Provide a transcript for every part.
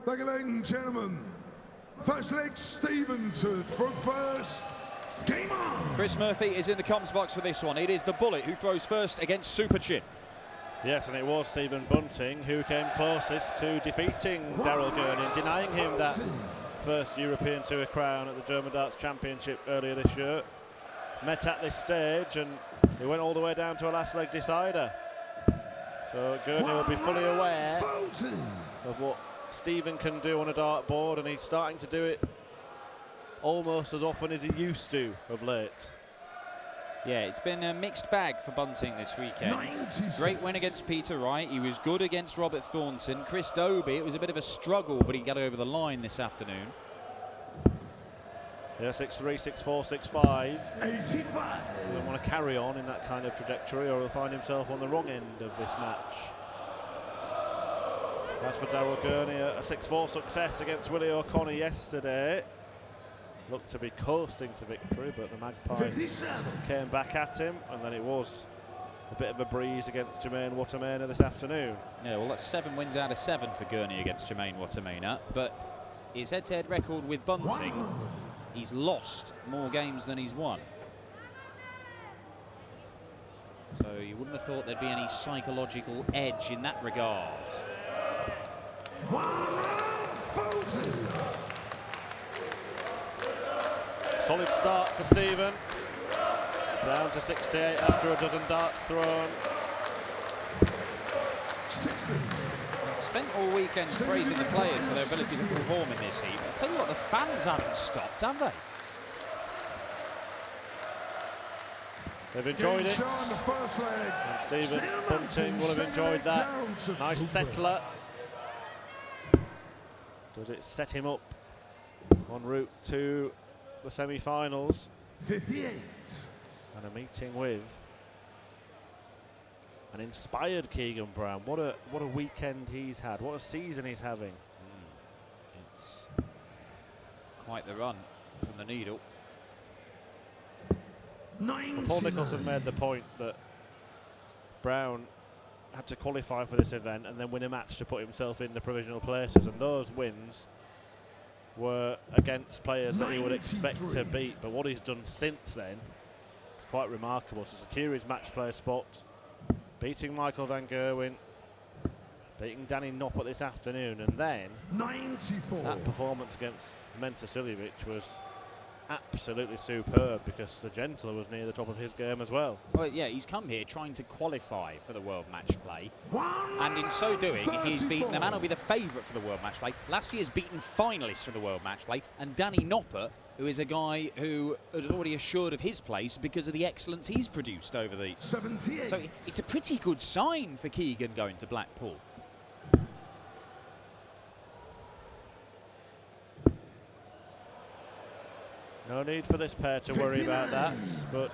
Ladies and gentlemen, first leg Stephen for first. Game on! Chris Murphy is in the comms box for this one. It is the Bullet who throws first against Super Chin. Yes, and it was Stephen Bunting who came closest to defeating Daryl Gurney and denying him that first European Tour crown at the German Darts Championship earlier this year. Met at this stage and he went all the way down to a last leg decider. So Gurney will be fully aware of what Stephen can do on a dartboard, and he's starting to do it almost as often as he used to of late. Yeah, it's been a mixed bag for Bunting this weekend. 96. Great win against Peter Wright. He was good against Robert Thornton. Chris Dobie, it was a bit of a struggle, but he got over the line this afternoon. Yeah, 6-3, 6-4, 6-5. 85. He doesn't want to carry on in that kind of trajectory, or he'll find himself on the wrong end of this match. That's for Daryl Gurney, a 6-4 success against Willie O'Connor yesterday. Looked to be coasting to victory, but the Magpie 57. Came back at him, and then it was a bit of a breeze against Jermaine Watermainer this afternoon. Yeah, well, that's 7 wins out of 7 for Gurney against Jermaine Watermainer, but his head-to-head record with Bunting, he's lost more games than he's won. So you wouldn't have thought there'd be any psychological edge in that regard. Solid start for Stephen. Down to 68 after a dozen darts thrown. Spent all weekend praising the players for their ability to perform in this heat. I'll tell you what, the fans haven't stopped, have they? They've enjoyed it. And Stephen Bunting will have enjoyed that. Nice settler. Does it set him up en route to the semi-finals? 58. And a meeting with an inspired Keegan Brown. What a weekend he's had. What a season he's having. It's quite the run from the needle. Well, Paul Nicholson made the point that Brown had to qualify for this event and then win a match to put himself in the provisional places, and those wins were against players that he would expect to beat. But what he's done since then is quite remarkable to secure his match play spot, beating Michael van Gerwen, beating Danny Noppert this afternoon, and then 94. That performance against Mensa Siljevic was absolutely superb, because the Gentler was near the top of his game as well. Well, yeah, he's come here trying to qualify for the World Match Play, and in so doing, he's beaten the man who'll be the favourite for the World Match Play. Last year's beaten finalists for the World Match Play, and Danny Noppert, who is a guy who is already assured of his place because of the excellence he's produced over the... 78. So it's a pretty good sign for Keegan going to Blackpool. No need for this pair to worry about that, but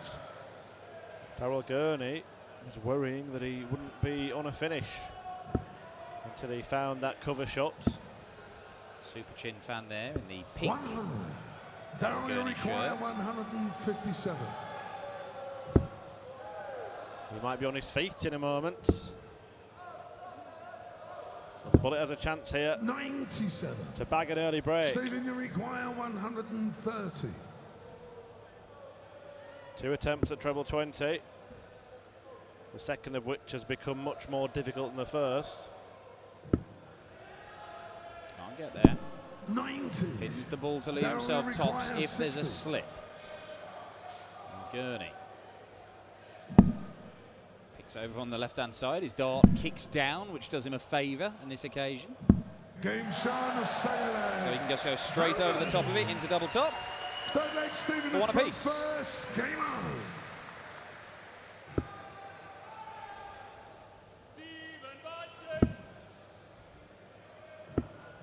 Daryl Gurney was worrying that he wouldn't be on a finish until he found that cover shot. Super Chin fan there in the pink Daryl, you Gurney require shirt. 157. He might be on his feet in a moment. And the Bullet has a chance here 97. to bag an early break. Stephen, you require 130. 2 attempts at treble 20. The second of which has become much more difficult than the first. Can't get there. 90. Pins the ball to leave Daryl himself tops requires if there's a 60. slip. And Gurney picks over on the left-hand side. His dart kicks down, which does him a favour on this occasion. Game shown, So he can just go straight over the top of it into double top. Third leg, Stephen, For one apiece. first. Game on.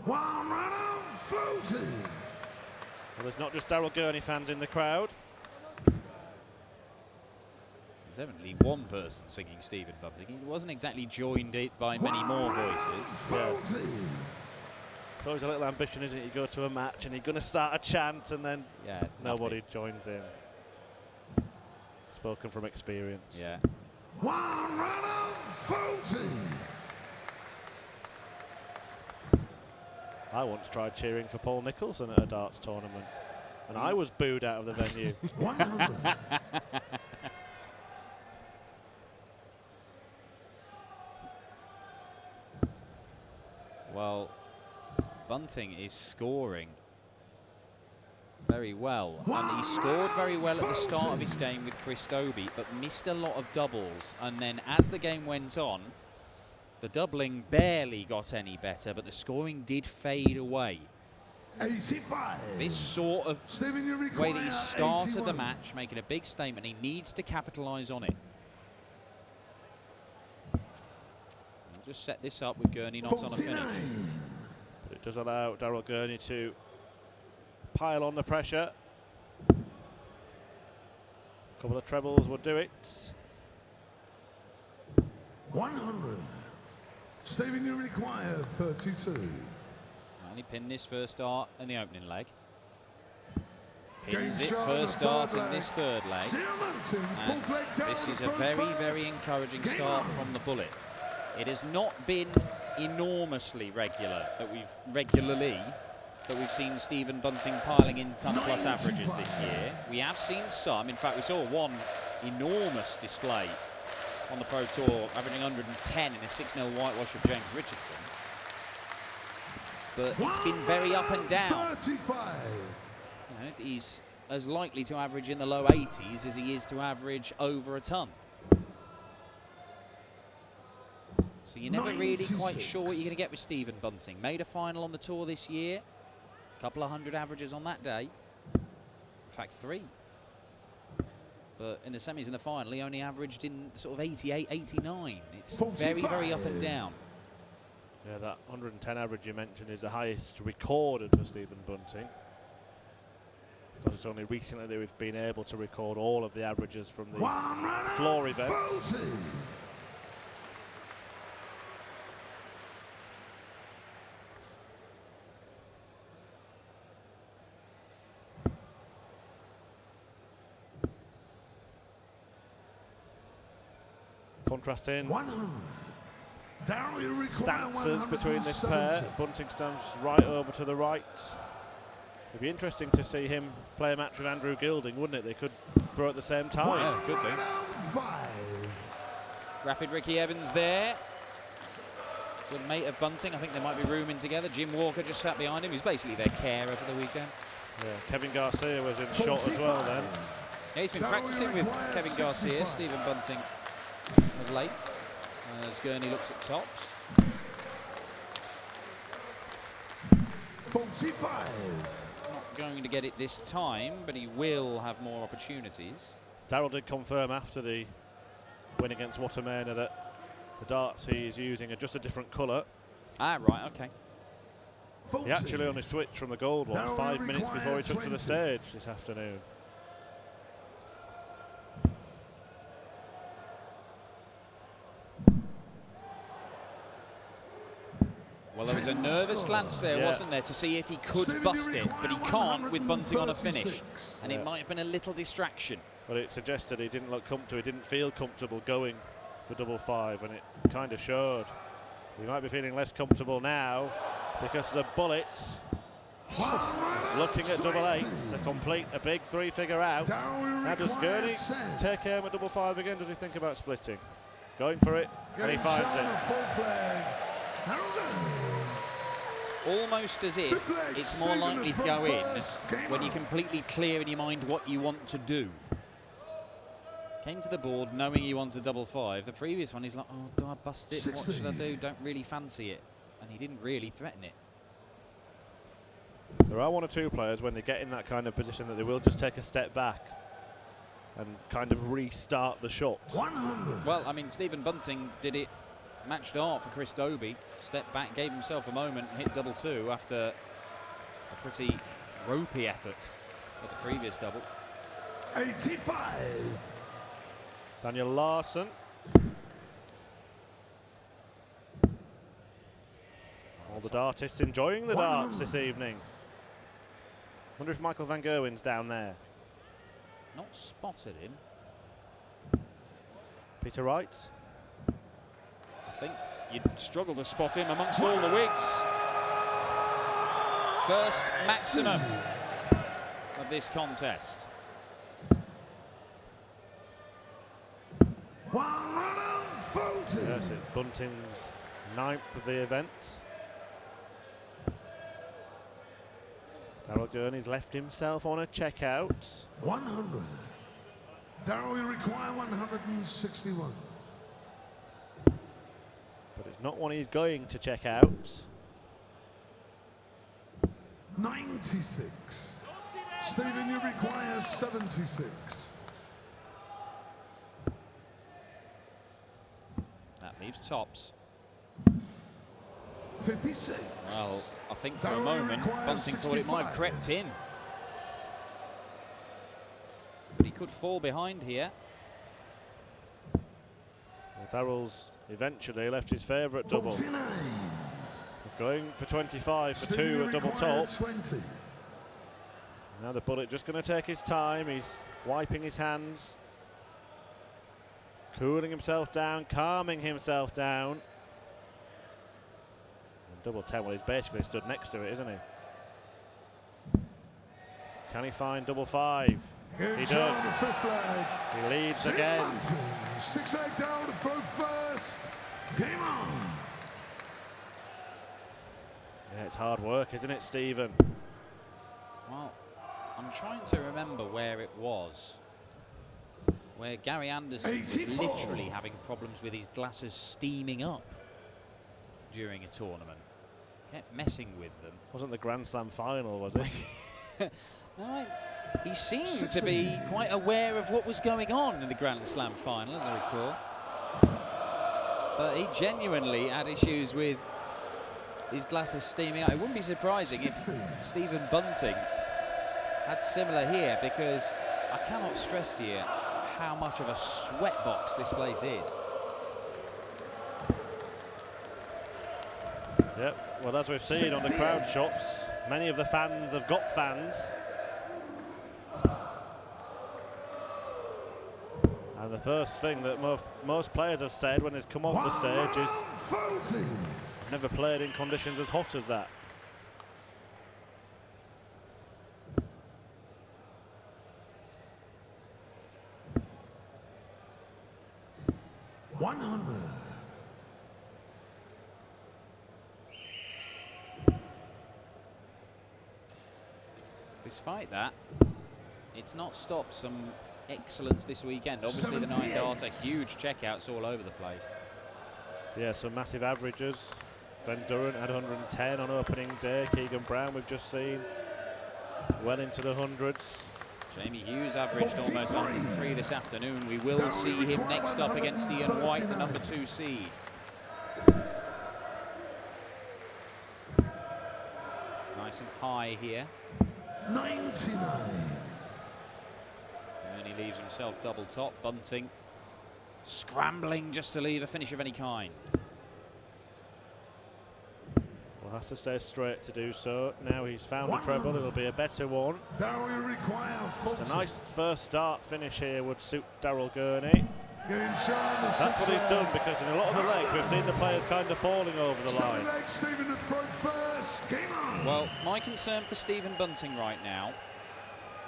One run of 40. Well, there's not just Daryl Gurney fans in the crowd. There's evidently one person singing Stephen Bunting. He wasn't exactly joined it by many more voices. Yeah. It's always a little ambition, isn't it? You go to a match and you're going to start a chant and then nobody joins in. Spoken from experience. Yeah. One run of 40. I once tried cheering for Paul Nicholson at a darts tournament, and I was booed out of the venue. 100. Well, Bunting is scoring very well, and he scored very well at the start of his game with Chris Dobie, but missed a lot of doubles, and then as the game went on, the doubling barely got any better, but the scoring did fade away. 85. This sort of Stephen, you way that he require started 81. the match, making a big statement, he needs to capitalise on it. We'll just set this up with Gurney not on a finish. 49. But it does allow Daryl Gurney to pile on the pressure. A couple of trebles would do it. 100. Stephen, you require 32. And he pinned this first dart in the opening leg. Game Pins it shot first in the dart third in leg. this third leg. Mountain, And full leg down this the is a front very, first. very encouraging Game start on. from the bullet. It has not been enormously regular that we've seen Stephen Bunting piling in ton plus averages this year. We have seen some. In fact, we saw one enormous display on the Pro Tour, averaging 110 in a 6-0 whitewash of James Richardson. But it's been very up and down. 35. You know, he's as likely to average in the low 80s as he is to average over a ton. So you're never really quite 96. sure what you're going to get with Stephen Bunting. Made a final on the tour this year. A couple of hundred averages on that day. In fact, 3. But in the semis and the final, he only averaged in sort of 88, 89. It's very, very up and 45. down. Yeah, that 110 average you mentioned is the highest recorded for Stephen Bunting. Because it's only recently that we've been able to record all of the averages from the One runner, floor events. 40. Contrasting 100. Daryl, you require stances between this pair. 170. Bunting stands right over to the right. It'd be interesting to see him play a match with Andrew Gilding, wouldn't it? They could throw at the same time. Yeah, could do. 5. Rapid Ricky Evans there. Good mate of Bunting. I think they might be rooming together. Jim Walker just sat behind him. He's basically their carer for the weekend. Yeah, Kevin Garcia was in shot as well then. Yeah, he's been practicing with Kevin Garcia, Stephen Bunting of late, as Gurney looks at tops. 45. Not going to get it this time, but he will have more opportunities. Daryl did confirm after the win against Watermena that the darts he is using are just a different colour. Ah, right, okay. 40. He actually only switched from the gold ones Daryl 5 minutes before he took to the 20. stage this afternoon. Well, there was a nervous glance there, Yeah. wasn't there, to see if he could Stephen, bust you it, but he can't with Bunting on a finish. 136. And Yeah. it might have been a little distraction. But it suggested he didn't look comfortable, he didn't feel comfortable going for double 5, and it kind of showed. He might be feeling less comfortable now because the bullet is looking at double 8s to complete a big 3-figure out. Daryl, Now does require Gurney 10. take aim at double 5 again? Does he think about splitting? Going for it, and he Game finds shot it. of full flag. Daryl Gurney. Almost as if Fifth leg, it's more Stephen likely to from go in first. Game when you're on. completely clear in your mind what you want to do. Came to the board knowing he wants a double 5. The previous one, he's like, oh, do I bust it? What should I do? Don't really fancy it. And he didn't really threaten it. There are 1 or 2 players when they get in that kind of position that they will just take a step back and kind of restart the shot. 100. Well, I mean, Stephen Bunting did it match dart for Chris Dobie. Stepped back, gave himself a moment and hit double 2 after a pretty ropey effort at the previous double. 85. Daniel Larsson. All the dartists enjoying the darts this evening. Wonder if Michael van Gerwen's down there. Not spotted him. Peter Wright. I think you'd struggle to spot him amongst all the wigs. first maximum of this contest. 140. Yes, it's Bunting's 9th of the event. Daryl Gurney's left himself on a checkout. 100. Daryl will require 161. But it's not one he's going to check out. 96. Stephen, you require 76. That leaves tops. 56. Well, I think for a Daryl moment, requires Bunting thought it might have 65. crept in. But he could fall behind here. Well, Daryl's eventually left his favourite double. 49. He's going for 25 for Stephen, 2 you at double require top. 20. Now the bullet just going to take his time. He's wiping his hands, cooling himself down, calming himself down. And double 10, well, he's basically stood next to it, isn't he? Can he find double 5? He does. He leads again. 6 leg down to throw first. Game on. Yeah, it's hard work, isn't it, Stephen? Well, I'm trying to remember where it was, where Gary Anderson was 84. literally having problems with his glasses steaming up during a tournament. Kept messing with them. Wasn't the Grand Slam final, was it? No, he seemed to be quite aware of what was going on in the Grand Slam final, as I recall. But he genuinely had issues with his glasses steaming out. It wouldn't be surprising if Stephen Bunting had similar here, because I cannot stress to you how much of a sweatbox this place is. Yep, well, as we've seen on the crowd shots, many of the fans have got fans. And the first thing that most players have said when they've come off the stage is, never played in conditions as hot as that. Despite that, it's not stopped some excellence this weekend. Obviously, the 9 darts are huge checkouts all over the place. Yeah, some massive averages. Glenn Durrant had 110 on opening day. Keegan Brown, we've just seen, well into the hundreds. Jamie Hughes averaged almost 103 this afternoon. We will see him next up against Ian White, the number 2 seed. Nice and high here. 99. And he leaves himself double top. Bunting scrambling just to leave a finish of any kind. Well, has to stay straight to do so. Now he's found a treble, it'll be a better one. It's a nice first start finish here, would suit Daryl Gurney. That's what he's done, because in a lot of the legs we've seen the players kind of falling over the line. Well, my concern for Stephen Bunting right now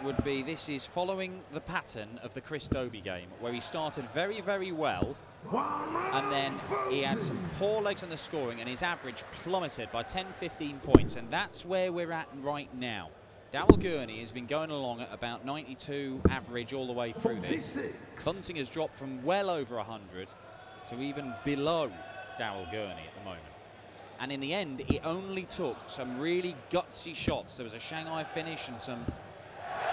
would be this is following the pattern of the Chris Dobie game, where he started very, very well, and then he had some poor legs in the scoring, and his average plummeted by 10-15 points, and that's where we're at right now. Daryl Gurney has been going along at about 92 average all the way through this. Bunting has dropped from well over 100 to even below Daryl Gurney at the moment. And in the end, it only took some really gutsy shots. There was a Shanghai finish and some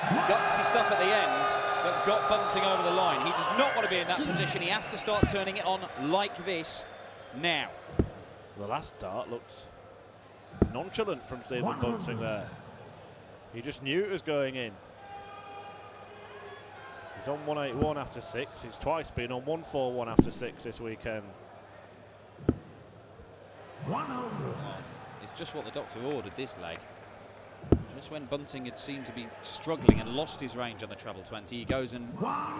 gutsy stuff at the end that got Bunting over the line. He does not want to be in that position. He has to start turning it on like this now. The last dart looked nonchalant from Stephen Bunting there. He just knew it was going in. He's on 181 after 6. He's twice been on 141 after 6 this weekend. 100. It's just what the doctor ordered, this leg. Just when Bunting had seemed to be struggling and lost his range on the treble 20, he goes and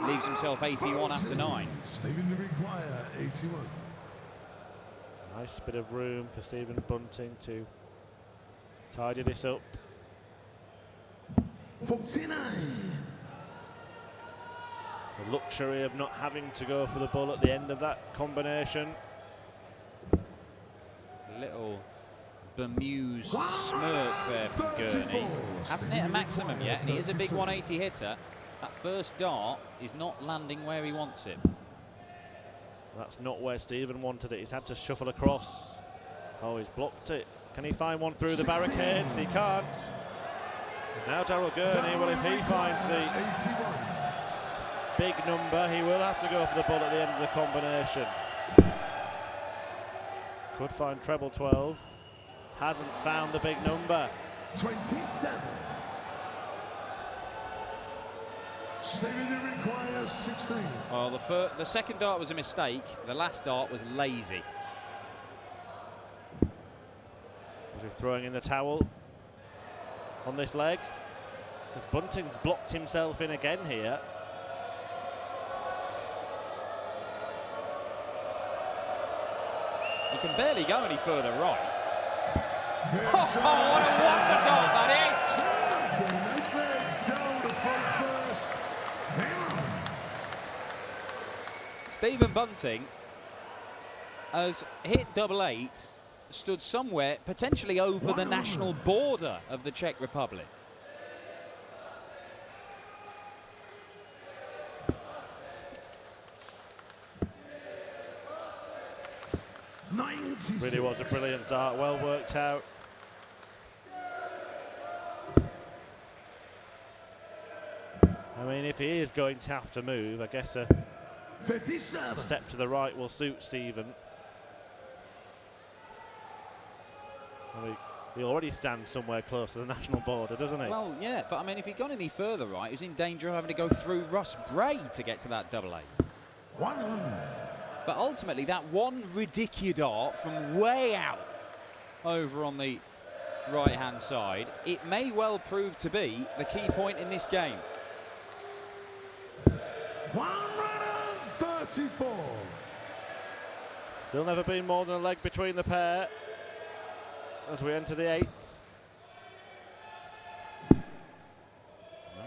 leaves himself 81 after 9. Stephen require 81. Nice bit of room for Stephen Bunting to Tidy this up. 49. The luxury of not having to go for the ball at the end of that combination. A little bemused smirk there from Gurney. Hasn't hit a maximum yet, and he is a big 180 hitter. That first dart is not landing where he wants it. That's not where Stephen wanted it. He's had to shuffle across. Oh, he's blocked it. Can he find one through the barricades? He can't. Now Daryl Gurney, well, if he finds the big number, he will have to go for the ball at the end of the combination. Could find treble 12. Hasn't found the big number. 27. Stephen requires 16. Well, the second dart was a mistake. The last dart was lazy. Was he throwing in the towel on this leg? Because Bunting's blocked himself in again here. He can barely go any further right. Oh, what a wonder dart that is! Stephen Bunting has hit double 8, stood somewhere potentially over the national border of the Czech Republic. Really was a brilliant dart, well worked out. I mean, if he is going to have to move, I guess a 57. step to the right will suit Stephen. I mean, he already stands somewhere close to the national border, doesn't he? Well, yeah, but I mean, if he'd gone any further right, he was in danger of having to go through Russ Bray to get to that double 8. 100. But ultimately, that one ridiculous dart from way out over on the right-hand side, it may well prove to be the key point in this game. 134. Still never been more than a leg between the pair as we enter the 8th.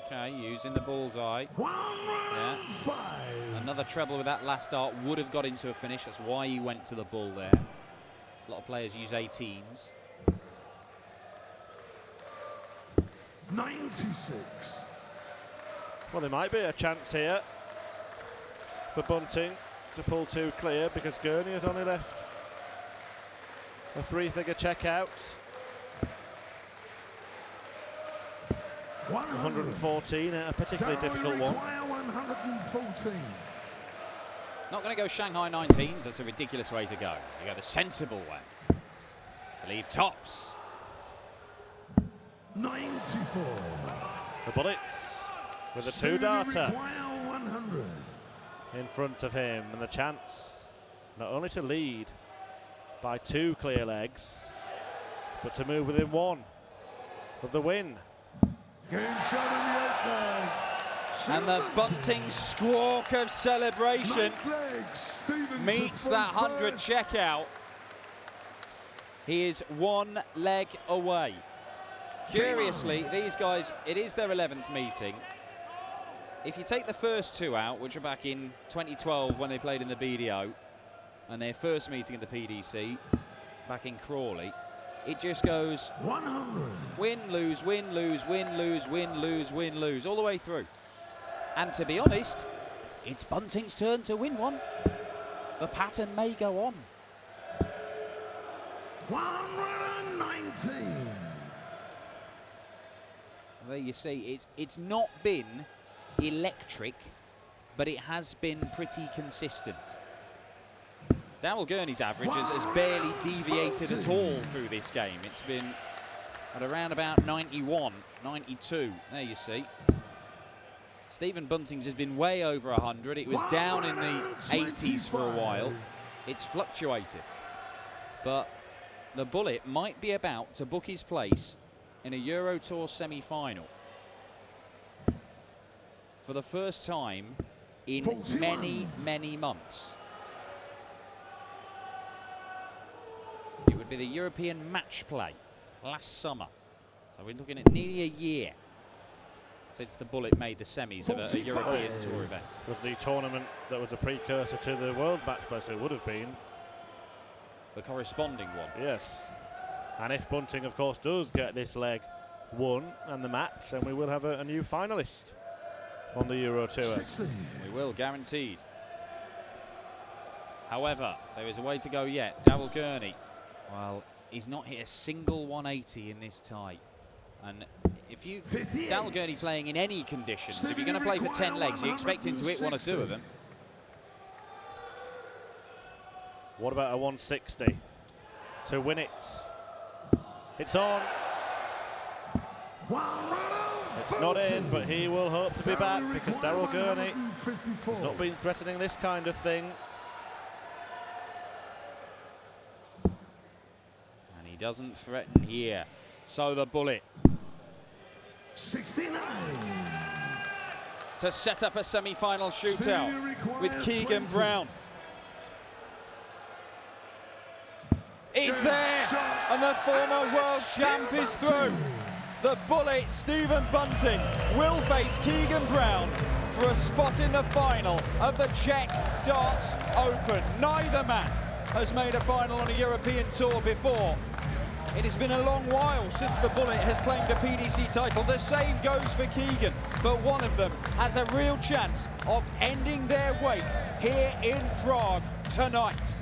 Okay, using the bullseye. 105. Another treble with that last dart would have got into a finish. That's why he went to the bull there. A lot of players use 18s. 96. Well, there might be a chance here for Bunting to pull 2 clear because Gurney has only left a 3-figure check out. 114, a particularly difficult one. 114. Not going to go Shanghai 19s. That's a ridiculous way to go. You go the sensible way to leave tops. 94. The bullets with a 2-darter 100. in front of him, and the chance not only to lead by 2 clear legs, but to move within 1 of the win. Game shot in the 8th leg. And the Bunting squawk of celebration meets that 100 checkout. He is 1 leg away. Curiously, these guys, it is their 11th meeting. If you take the first 2 out, which are back in 2012 when they played in the BDO, and their first meeting at the PDC back in Crawley, it just goes 100. win, lose, win, lose, win, lose, win, lose, win, lose, all the way through. And to be honest, it's Bunting's turn to win one. The pattern may go on. 119. There you see, it's not been electric, but it has been pretty consistent. Daryl Gurney's average has barely deviated at all through this game. It's been at around about 91, 92. There you see. Stephen Bunting's has been way over 100. It was down in the 80s for a while. It's fluctuated. But the bullet might be about to book his place in a Euro Tour semi-final for the first time in 41. many, many months. It would be the European match play last summer. So we're looking at nearly a year since the Bullet made the semis of a European Tour event. It was the tournament that was a precursor to the World Match Play, so it would have been The corresponding one. Yes. And if Bunting, of course, does get this leg won and the match, then we will have a new finalist on the Euro Tour. 60. We will, guaranteed. However, there is a way to go yet. Daryl Gurney, well, he's not hit a single 180 in this tie. And if you, Daryl Gurney playing in any conditions, if you're going to play for 10 legs, you expect him to hit 1 or 2 of them. What about a 160 to win it? It's on. It's not in, but he will hope to be back because Daryl Gurney has not been threatening this kind of thing. And he doesn't threaten here. So the Bullet 69. to set up a semi-final shootout with Keegan Brown. It's there, and the former world champ is through. The Bullet, Stephen Bunting, will face Keegan Brown for a spot in the final of the Czech Darts Open. Neither man has made a final on a European tour before. It has been a long while since the Bullet has claimed a PDC title. The same goes for Keegan, but one of them has a real chance of ending their wait here in Prague tonight.